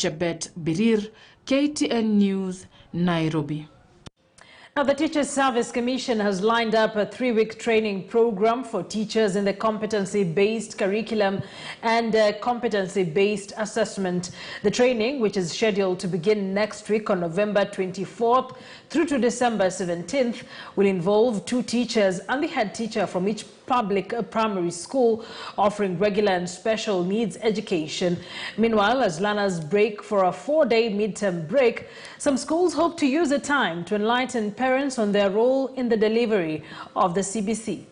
Chebet Birir, KTN News, Nairobi. Now, the Teachers Service Commission has lined up a 3-week training program for teachers in the competency-based curriculum and competency-based assessment. The training, which is scheduled to begin next week on November 24th through to December 17th, will involve 2 teachers and the head teacher from each public primary school offering regular and special needs education. Meanwhile, as learners break for a 4-day midterm break, some schools hope to use the time to enlighten parents on their role in the delivery of the CBC.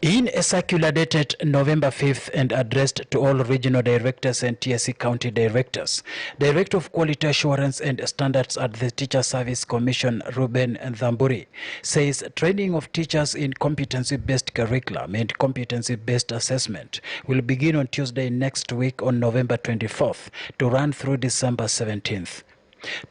In a circular dated November 5th and addressed to all regional directors and TSC county directors, Director of Quality Assurance and Standards at the Teacher Service Commission, Ruben Dhamburi, says training of teachers in competency-based curriculum and competency-based assessment will begin on Tuesday next week on November 24th to run through December 17th.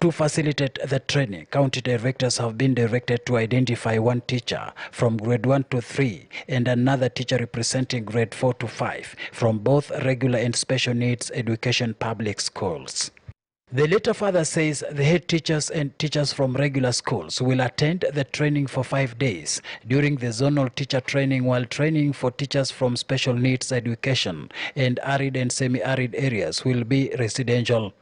To facilitate the training, county directors have been directed to identify 1 teacher from grade 1 to 3 and another teacher representing grade 4 to 5 from both regular and special needs education public schools. The letter further says the head teachers and teachers from regular schools will attend the training for 5 days during the zonal teacher training, while training for teachers from special needs education and arid and semi-arid areas will be residential.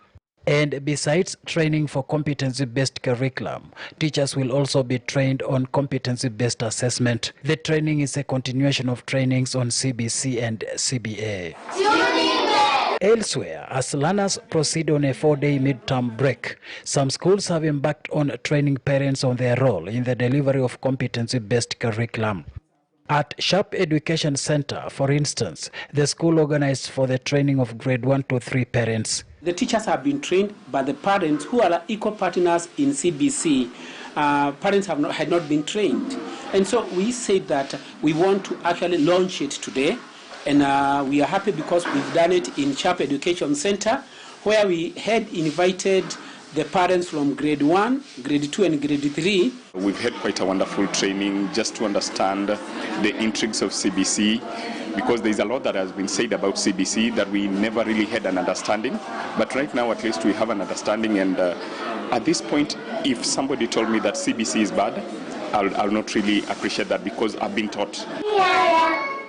And besides training for competency-based curriculum, teachers will also be trained on competency-based assessment. The training is a continuation of trainings on CBC and CBA. Elsewhere, as learners proceed on a 4-day midterm break, some schools have embarked on training parents on their role in the delivery of competency-based curriculum. At Sharp Education Center, for instance, the school organized for the training of grade 1 to 3 parents. The teachers have been trained by the parents who are equal partners in CBC. Parents had not been trained. And so we said that we want to actually launch it today. And we are happy because we've done it in Sharp Education Center, where we had invited the parents from grade 1, grade 2 and grade 3. We've had quite a wonderful training just to understand the intrigues of CBC, because there's a lot that has been said about CBC that we never really had an understanding. But right now at least we have an understanding, and at this point, if somebody told me that CBC is bad, I'll not really appreciate that, because I've been taught.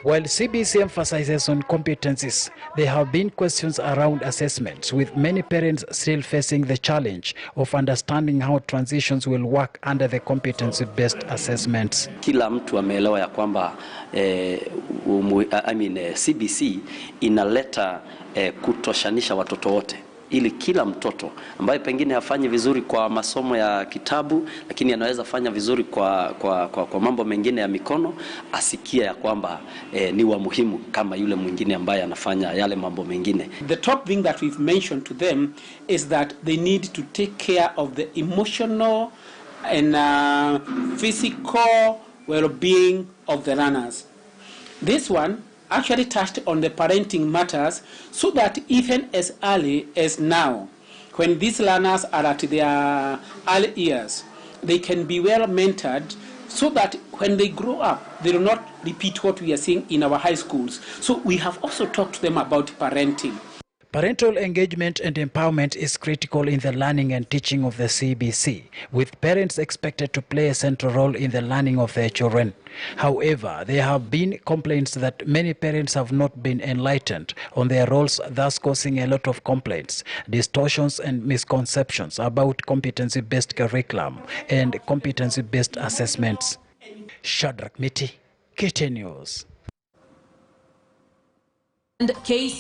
While CBC emphasizes on competencies, there have been questions around assessments, with many parents still facing the challenge of understanding how transitions will work under the competency-based assessments. Kila mtu ameelewa ya kwamba CBC inaleta kutoshanisha watoto wote, ili kila mtoto ambaye pengine hafanyi vizuri kwa masomo ya kitabu, lakini anaweza fanya vizuri kwa mambo mengine ya mikono, asikia ya kwamba ni wa muhimu kama yule mwingine ambaye anafanya yale mambo mengine. The top thing that we've mentioned to them is that they need to take care of the emotional and physical well-being of the learners. This one actually touched on the parenting matters, so that even as early as now, when these learners are at their early years, they can be well mentored, so that when they grow up, they will not repeat what we are seeing in our high schools. So we have also talked to them about parenting. Parental engagement and empowerment is critical in the learning and teaching of the CBC, with parents expected to play a central role in the learning of their children. However, there have been complaints that many parents have not been enlightened on their roles, thus causing a lot of complaints, distortions and misconceptions about competency-based curriculum and competency-based assessments. Shadrach Miti, KTN News. And KC